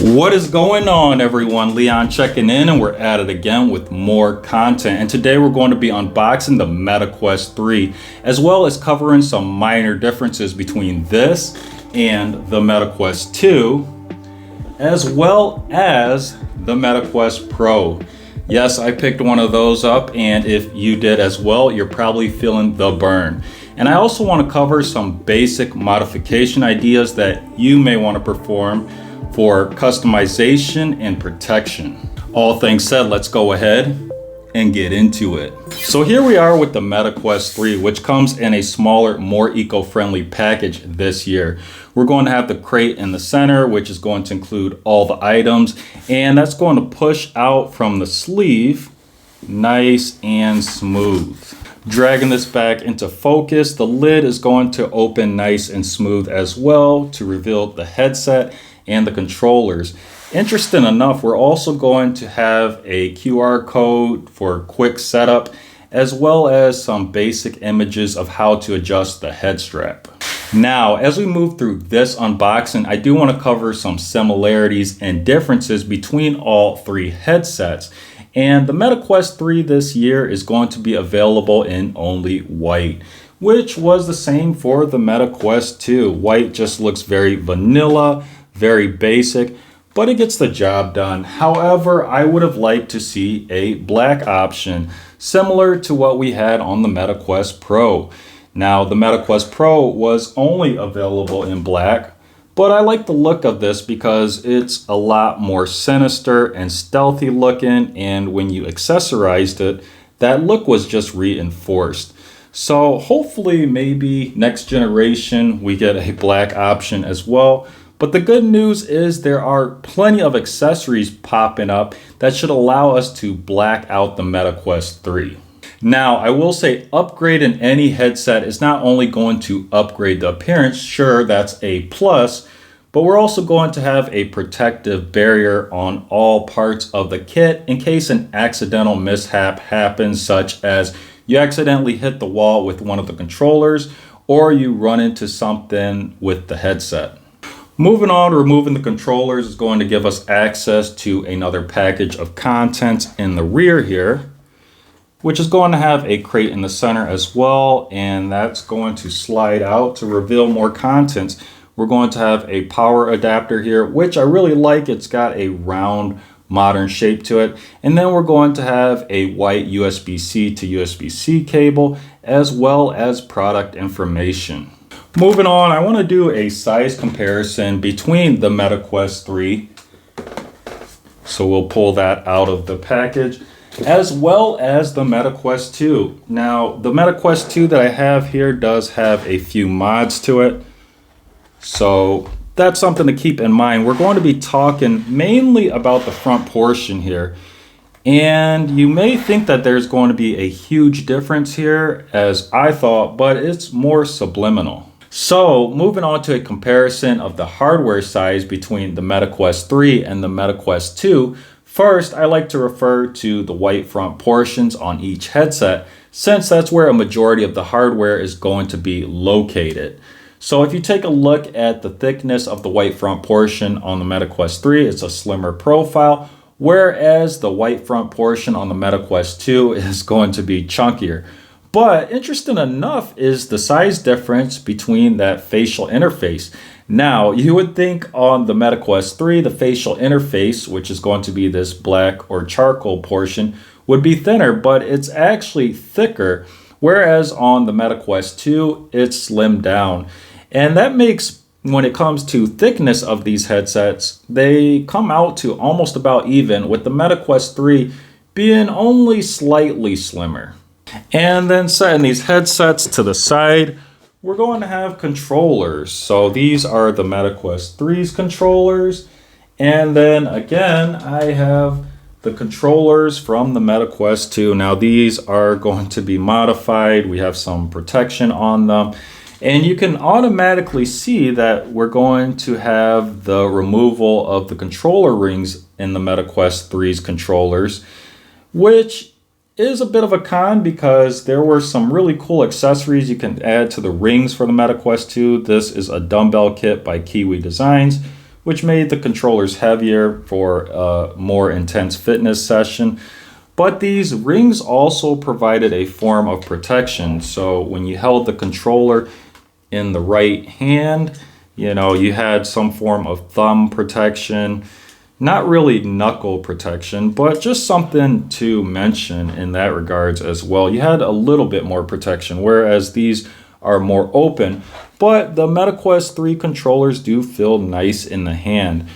What is going on, everyone? Leon checking in, and we're at it again with more content. And today we're going to be unboxing the MetaQuest 3, as well as covering some minor differences between this and the MetaQuest 2, as well as the MetaQuest Pro. Yes, I picked one of those up, and if you did as well, you're probably feeling the burn. And I also want to cover some basic modification ideas that you may want to perform for customization and protection. All things said, let's go ahead and get into it. So here we are with the MetaQuest 3, which comes in a smaller, more eco-friendly package this year. We're going to have the crate in the center, which is going to include all the items, and that's going to push out from the sleeve nice and smooth. Dragging this back into focus, the lid is going to open nice and smooth as well to reveal the headset and the controllers. Interesting enough, we're also going to have a QR code for quick setup, as well as some basic images of how to adjust the head strap. Now, as we move through this unboxing, I do want to cover some similarities and differences between all three headsets. And the MetaQuest 3 this year is going to be available in only white, which was the same for the MetaQuest 2. White just looks very vanilla, very basic, but it gets the job done. However, I would have liked to see a black option, similar to what we had on the MetaQuest Pro. Now, the MetaQuest Pro was only available in black, but I like the look of this because it's a lot more sinister and stealthy looking, and when you accessorized it, that look was just reinforced. So hopefully, maybe next generation, we get a black option as well. But the good news is there are plenty of accessories popping up that should allow us to black out the MetaQuest 3. Now, I will say upgrading any headset is not only going to upgrade the appearance, sure, that's a plus, but we're also going to have a protective barrier on all parts of the kit in case an accidental mishap happens, such as you accidentally hit the wall with one of the controllers or you run into something with the headset. Moving on, removing the controllers is going to give us access to another package of contents in the rear here, which is going to have a crate in the center as well, and that's going to slide out to reveal more contents. We're going to have a power adapter here, which I really like. It's got a round, modern shape to it. And then we're going to have a white USB-C to USB-C cable, as well as product information. Moving on, I want to do a size comparison between the MetaQuest 3. So we'll pull that out of the package, as well as the MetaQuest 2. Now, the MetaQuest 2 that I have here does have a few mods to it. So that's something to keep in mind. We're going to be talking mainly about the front portion here. And you may think that there's going to be a huge difference here, as I thought, but it's more subliminal. So moving on to a comparison of the hardware size between the MetaQuest 3 and the MetaQuest 2, first I like to refer to the white front portions on each headset, since that's where a majority of the hardware is going to be located. So if you take a look at the thickness of the white front portion on the MetaQuest 3, it's a slimmer profile, whereas the white front portion on the MetaQuest 2 is going to be chunkier. But interesting enough is the size difference between that facial interface. Now, you would think on the MetaQuest 3, the facial interface, which is going to be this black or charcoal portion, would be thinner, but it's actually thicker. Whereas on the MetaQuest 2, it's slimmed down. And that makes, when it comes to thickness of these headsets, they come out to almost about even, with the MetaQuest 3 being only slightly slimmer. And then setting these headsets to the side, we're going to have controllers. So these are the MetaQuest 3's controllers. And then again, I have the controllers from the MetaQuest 2. Now these are going to be modified. We have some protection on them. And you can automatically see that we're going to have the removal of the controller rings in the MetaQuest 3's controllers, which is a bit of a con because there were some really cool accessories you can add to the rings for the MetaQuest 2. This is a dumbbell kit by Kiwi Designs, which made the controllers heavier for a more intense fitness session. But these rings also provided a form of protection. So when you held the controller in the right hand, you had some form of thumb protection. Not really knuckle protection, but just something to mention in that regards as well. You had a little bit more protection, whereas these are more open. But the MetaQuest 3 controllers do feel nice in the hand.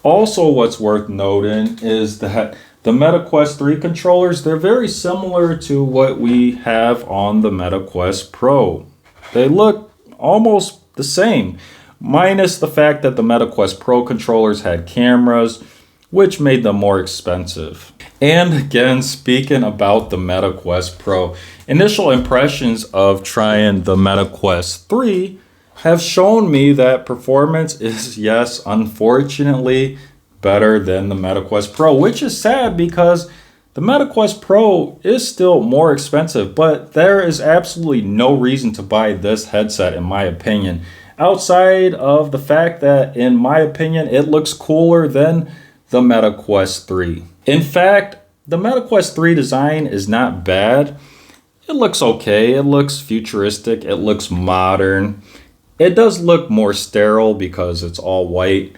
Also, what's worth noting is that the MetaQuest 3 controllers, they're very similar to what we have on the MetaQuest Pro. They look almost the same, minus the fact that the MetaQuest Pro controllers had cameras, which made them more expensive. And again, speaking about the MetaQuest Pro, initial impressions of trying the MetaQuest 3 have shown me that performance is, yes, unfortunately, better than the MetaQuest Pro, which is sad because the MetaQuest Pro is still more expensive, but there is absolutely no reason to buy this headset in my opinion, outside of the fact that, in my opinion, it looks cooler than the MetaQuest 3. In fact, the MetaQuest 3 design is not bad. It looks okay, it looks futuristic, it looks modern. It does look more sterile because it's all white,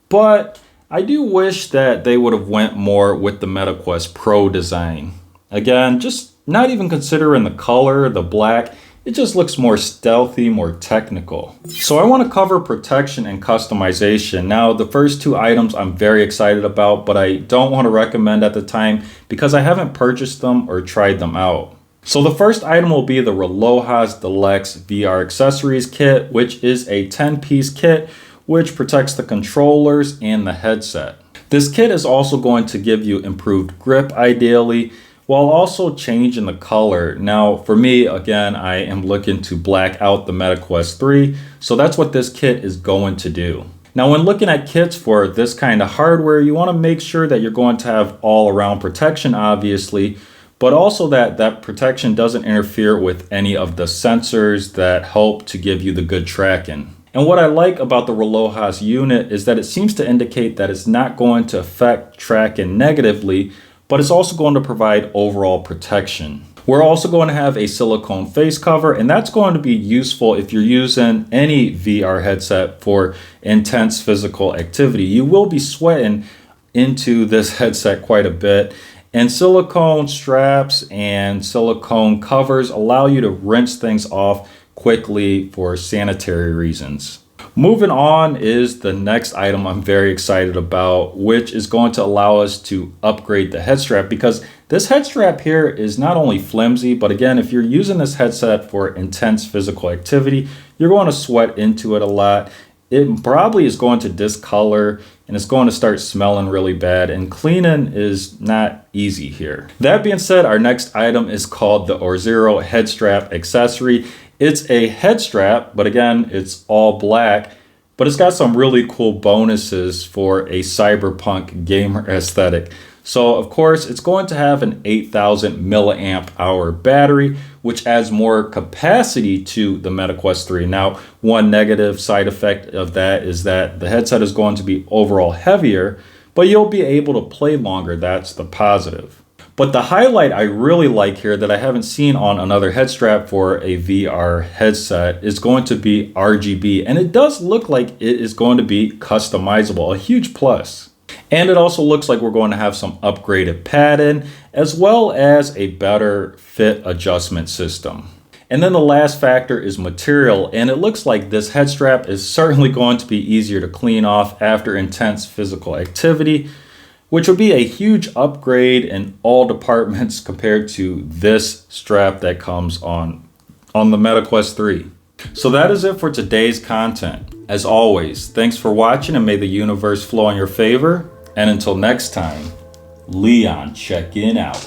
but I do wish that they would have went more with the MetaQuest Pro design. Again, just not even considering the color, the black, it just looks more stealthy, more technical. So I want to cover protection and customization. Now, the first two items I'm very excited about, but I don't want to recommend at the time because I haven't purchased them or tried them out. So the first item will be the Relojas Deluxe VR Accessories Kit, which is a 10-piece kit which protects the controllers and the headset. This kit is also going to give you improved grip ideally, while also changing the color. Now for me, again, I am looking to black out the MetaQuest 3, so that's what this kit is going to do. Now when looking at kits for this kind of hardware, you want to make sure that you're going to have all-around protection obviously, but also that protection doesn't interfere with any of the sensors that help to give you the good tracking. And what I like about the Relojas unit is that it seems to indicate that it's not going to affect tracking negatively, but it's also going to provide overall protection. We're also going to have a silicone face cover, and that's going to be useful if you're using any VR headset for intense physical activity. You will be sweating into this headset quite a bit, and silicone straps and silicone covers allow you to rinse things off quickly for sanitary reasons. Moving on is the next item I'm very excited about, which is going to allow us to upgrade the head strap, because this head strap here is not only flimsy, but again, if you're using this headset for intense physical activity, you're going to sweat into it a lot. It probably is going to discolor and it's going to start smelling really bad, and cleaning is not easy here. That being said, our next item is called the Orzero head strap accessory. It's a head strap, but again, it's all black, but it's got some really cool bonuses for a cyberpunk gamer aesthetic. So of course, it's going to have an 8,000 milliamp hour battery, which adds more capacity to the MetaQuest 3. Now, one negative side effect of that is that the headset is going to be overall heavier, but you'll be able to play longer. That's the positive. But the highlight I really like here that I haven't seen on another head strap for a VR headset is going to be RGB. And it does look like it is going to be customizable, a huge plus. And it also looks like we're going to have some upgraded padding, as well as a better fit adjustment system. And then the last factor is material, and it looks like this head strap is certainly going to be easier to clean off after intense physical activity, which would be a huge upgrade in all departments compared to this strap that comes on the MetaQuest 3. So that is it for today's content. As always, thanks for watching, and may the universe flow in your favor. And until next time, Leon checking out.